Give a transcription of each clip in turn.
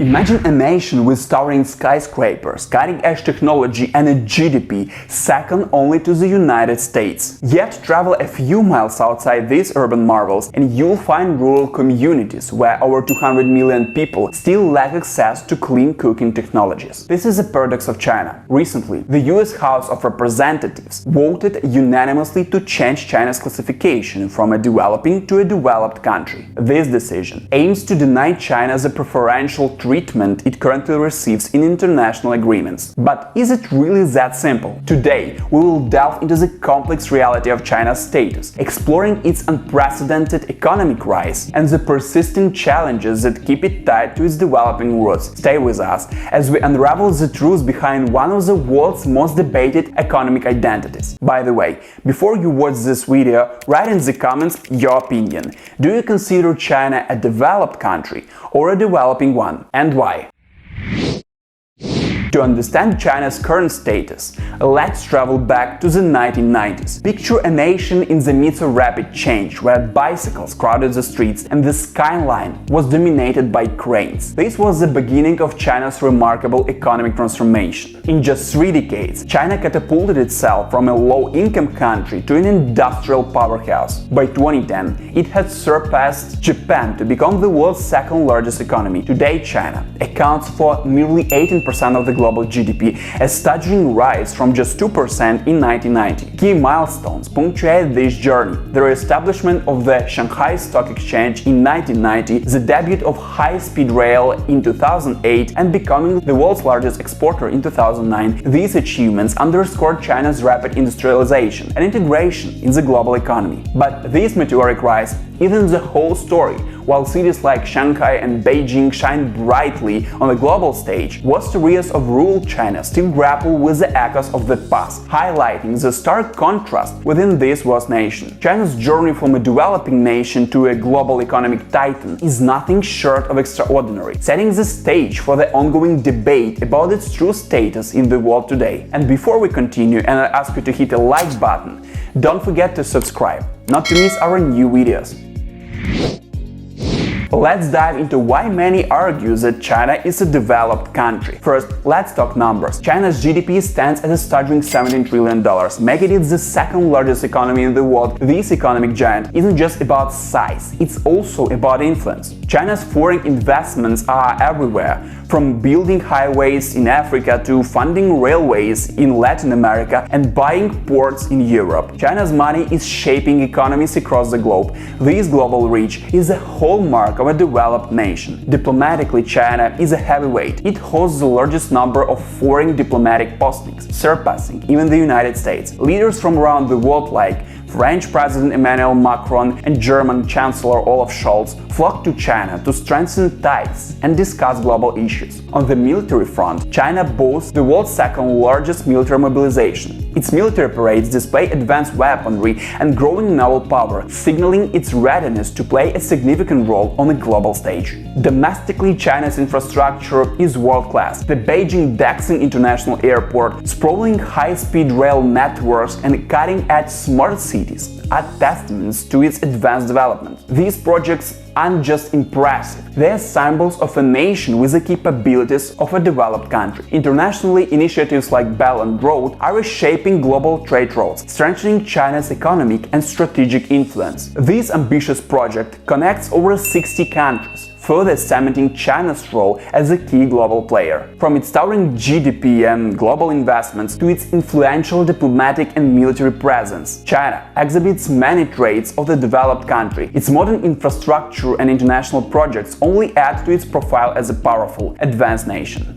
Imagine a nation with towering skyscrapers, cutting-edge technology and a GDP second only to the United States. Yet travel a few miles outside these urban marvels and you'll find rural communities where over 200 million people still lack access to clean cooking technologies. This is a paradox of China. Recently, the US House of Representatives voted unanimously to change China's classification from a developing to a developed country. This decision aims to deny China the preferential treatment it currently receives in international agreements. But is it really that simple? Today, we will delve into the complex reality of China's status, exploring its unprecedented economic rise and the persistent challenges that keep it tied to its developing roots. Stay with us as we unravel the truth behind one of the world's most debated economic identities. By the way, before you watch this video, write in the comments your opinion. Do you consider China a developed country or a developing one, and why? To understand China's current status, let's travel back to the 1990s. Picture a nation in the midst of rapid change, where bicycles crowded the streets and the skyline was dominated by cranes. This was the beginning of China's remarkable economic transformation. In just 3 decades, China catapulted itself from a low-income country to an industrial powerhouse. By 2010, it had surpassed Japan to become the world's second-largest economy. Today, China accounts for nearly 18% of the global GDP, a staggering rise from just 2% in 1990. Key milestones punctuate this journey: the re-establishment of the Shanghai Stock Exchange in 1990, the debut of high-speed rail in 2008, and becoming the world's largest exporter in 2009. These achievements underscored China's rapid industrialization and integration in the global economy. But this meteoric rise isn't the whole story. While cities like Shanghai and Beijing shine brightly on the global stage, vast areas of rural China still grapple with the echoes of the past, highlighting the stark contrast within this vast nation. China's journey from a developing nation to a global economic titan is nothing short of extraordinary, setting the stage for the ongoing debate about its true status in the world today. And before we continue, and I ask you to hit a like button, don't forget to subscribe, not to miss our new videos. Let's dive into why many argue that China is a developed country. First, let's talk numbers. China's GDP stands at a staggering $17 trillion, making it the second largest economy in the world. This economic giant isn't just about size, it's also about influence. China's foreign investments are everywhere, from building highways in Africa to funding railways in Latin America and buying ports in Europe. China's money is shaping economies across the globe. This global reach is a hallmark of a developed nation. Diplomatically, China is a heavyweight. It hosts the largest number of foreign diplomatic postings, surpassing even the United States. Leaders from around the world like French President Emmanuel Macron and German Chancellor Olaf Scholz flock to China to strengthen ties and discuss global issues. On the military front, China boasts the world's second-largest military mobilization. Its military parades display advanced weaponry and growing naval power, signaling its readiness to play a significant role on a global stage. Domestically, China's infrastructure is world-class. The Beijing-Daxing International Airport, sprawling high-speed rail networks, and cutting-edge smart cities are testaments to its advanced development. These projects aren't just impressive, they are symbols of a nation with the capabilities of a developed country. Internationally, initiatives like Belt and Road are reshaping global trade routes, strengthening China's economic and strategic influence. This ambitious project connects over 60 countries, further cementing China's role as a key global player. From its towering GDP and global investments to its influential diplomatic and military presence, China exhibits many traits of the developed country. Its modern infrastructure and international projects only add to its profile as a powerful, advanced nation.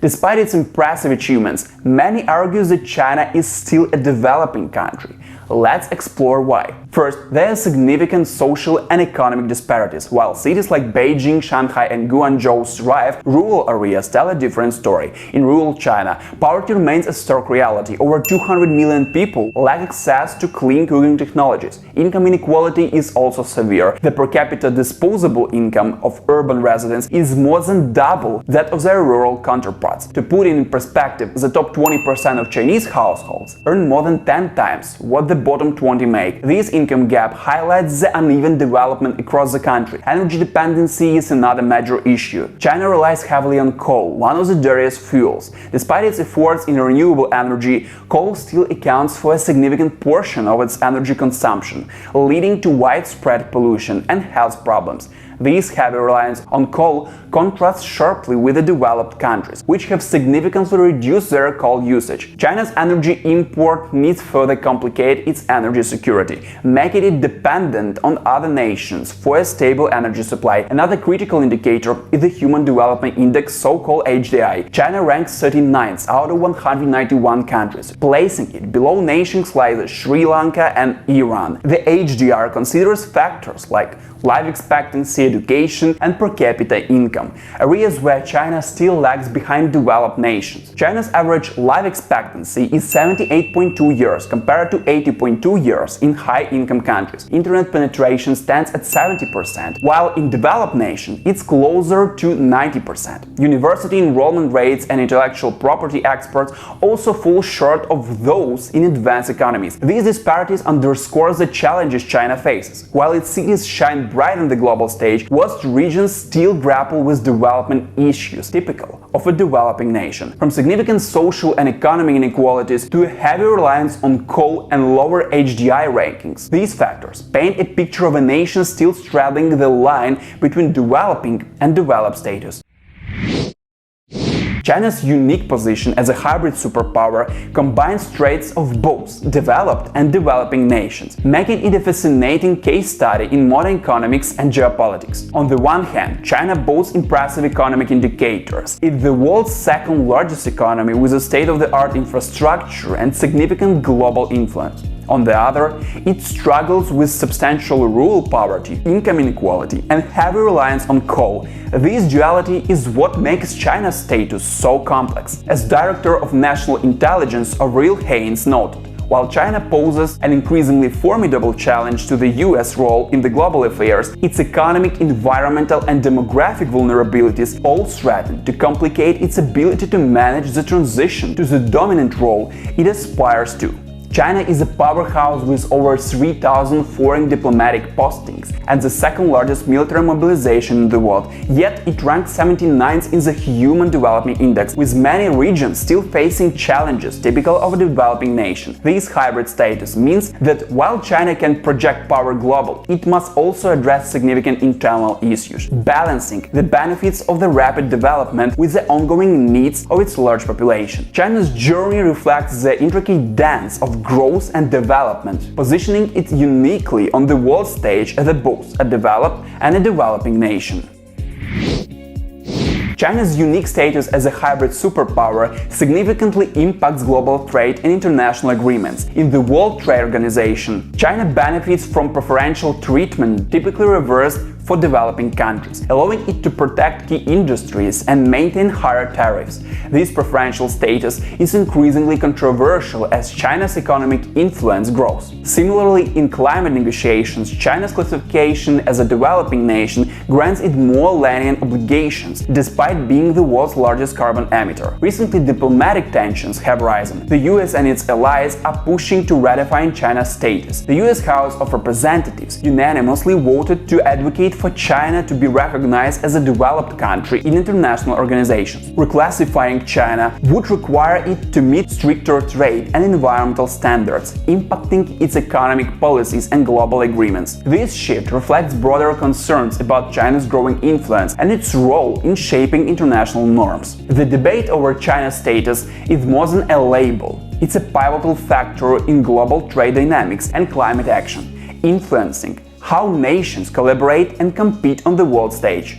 Despite its impressive achievements, many argue that China is still a developing country. Let's explore why. First, there are significant social and economic disparities. While cities like Beijing, Shanghai and Guangzhou thrive, rural areas tell a different story. In rural China, poverty remains a stark reality. Over 200 million people lack access to clean cooking technologies. Income inequality is also severe. The per capita disposable income of urban residents is more than double that of their rural counterparts. To put it in perspective, the top 20% of Chinese households earn more than 10 times what the bottom 20 make. This income gap highlights the uneven development across the country. Energy dependency is another major issue. China relies heavily on coal, one of the dirtiest fuels. Despite its efforts in renewable energy, coal still accounts for a significant portion of its energy consumption, leading to widespread pollution and health problems. This heavy reliance on coal contrasts sharply with the developed countries, which have significantly reduced their coal usage. China's energy import needs further complicate its energy security, making it dependent on other nations for a stable energy supply. Another critical indicator is the Human Development Index, so-called HDI. China ranks 39th out of 191 countries, placing it below nations like Sri Lanka and Iran. The HDR considers factors like life expectancy, education, and per capita income, areas where China still lags behind developed nations. China's average life expectancy is 78.2 years compared to 80.2 years in high-income countries. Internet penetration stands at 70%, while in developed nations it's closer to 90%. University enrollment rates and intellectual property exports also fall short of those in advanced economies. These disparities underscore the challenges China faces. While its cities shine bright on the global stage, most regions still grapple with development issues typical of a developing nation, from significant social and economic inequalities to a heavy reliance on coal and lower HDI rankings. These factors paint a picture of a nation still straddling the line between developing and developed status. China's unique position as a hybrid superpower combines traits of both developed and developing nations, making it a fascinating case study in modern economics and geopolitics. On the one hand, China boasts impressive economic indicators. It's the world's second largest economy with a state-of-the-art infrastructure and significant global influence. On the other, it struggles with substantial rural poverty, income inequality, and heavy reliance on coal. This duality is what makes China's status so complex. As Director of National Intelligence Avril Haines noted, while China poses an increasingly formidable challenge to the US role in the global affairs, its economic, environmental, and demographic vulnerabilities all threaten to complicate its ability to manage the transition to the dominant role it aspires to. China is a powerhouse with over 3,000 foreign diplomatic postings and the second largest military mobilization in the world, yet it ranks 79th in the Human Development Index, with many regions still facing challenges typical of a developing nation. This hybrid status means that while China can project power globally, it must also address significant internal issues, balancing the benefits of the rapid development with the ongoing needs of its large population. China's journey reflects the intricate dance of growth and development, positioning it uniquely on the world stage as both a developed and a developing nation. China's unique status as a hybrid superpower significantly impacts global trade and international agreements. In the World Trade Organization, China benefits from preferential treatment typically reversed for developing countries, allowing it to protect key industries and maintain higher tariffs. This preferential status is increasingly controversial as China's economic influence grows. Similarly, in climate negotiations, China's classification as a developing nation grants it more lenient obligations, despite being the world's largest carbon emitter. Recently, diplomatic tensions have risen. The US and its allies are pushing to ratify China's status. The US House of Representatives unanimously voted to advocate for China to be recognized as a developed country in international organizations. Reclassifying China would require it to meet stricter trade and environmental standards, impacting its economic policies and global agreements. This shift reflects broader concerns about China's growing influence and its role in shaping international norms. The debate over China's status is more than a label. It's a pivotal factor in global trade dynamics and climate action, influencing how nations collaborate and compete on the world stage.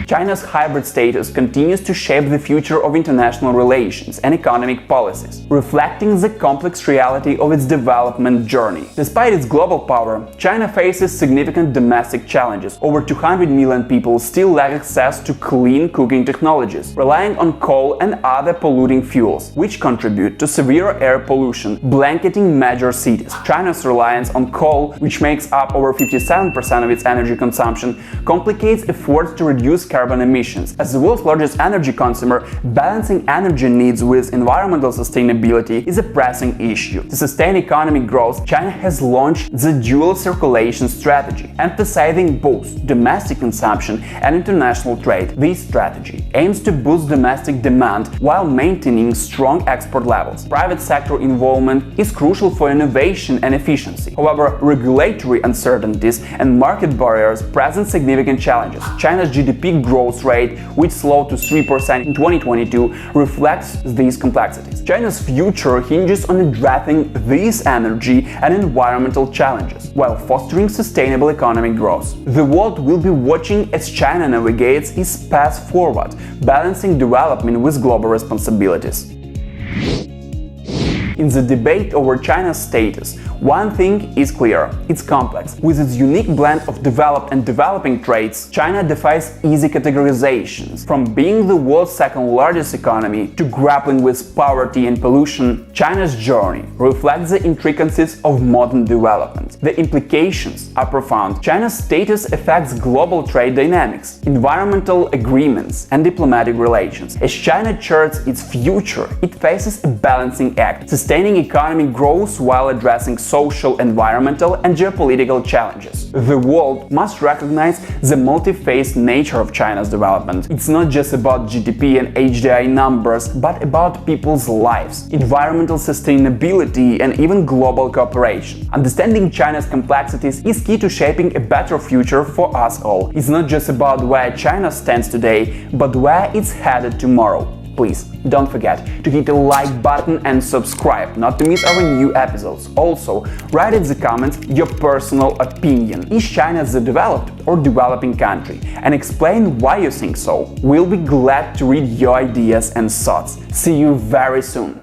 China's hybrid status continues to shape the future of international relations and economic policies, reflecting the complex reality of its development journey. Despite its global power, China faces significant domestic challenges. Over 200 million people still lack access to clean cooking technologies, relying on coal and other polluting fuels, which contribute to severe air pollution, blanketing major cities. China's reliance on coal, which makes up over 57% of its energy consumption, complicates efforts to reduce carbon carbon emissions. As the world's largest energy consumer, balancing energy needs with environmental sustainability is a pressing issue. To sustain economic growth, China has launched the dual circulation strategy, emphasizing both domestic consumption and international trade. This strategy aims to boost domestic demand while maintaining strong export levels. Private sector involvement is crucial for innovation and efficiency. However, regulatory uncertainties and market barriers present significant challenges. China's GDP growth rate, which slowed to 3% in 2022, reflects these complexities. China's future hinges on addressing these energy and environmental challenges while fostering sustainable economic growth. The world will be watching as China navigates its path forward, balancing development with global responsibilities. In the debate over China's status, one thing is clear: it's complex. With its unique blend of developed and developing traits, China defies easy categorizations. From being the world's second-largest economy to grappling with poverty and pollution, China's journey reflects the intricacies of modern development. The implications are profound. China's status affects global trade dynamics, environmental agreements, and diplomatic relations. As China charts its future, it faces a balancing act, sustaining economic growth while addressing social, environmental, and geopolitical challenges. The world must recognize the multi-phased nature of China's development. It's not just about GDP and HDI numbers, but about people's lives, environmental sustainability, and even global cooperation. Understanding China's complexities is key to shaping a better future for us all. It's not just about where China stands today, but where it's headed tomorrow. Please don't forget to hit the like button and subscribe not to miss our new episodes. Also, write in the comments your personal opinion. Is China the developed or developing country? And explain why you think so. We'll be glad to read your ideas and thoughts. See you very soon.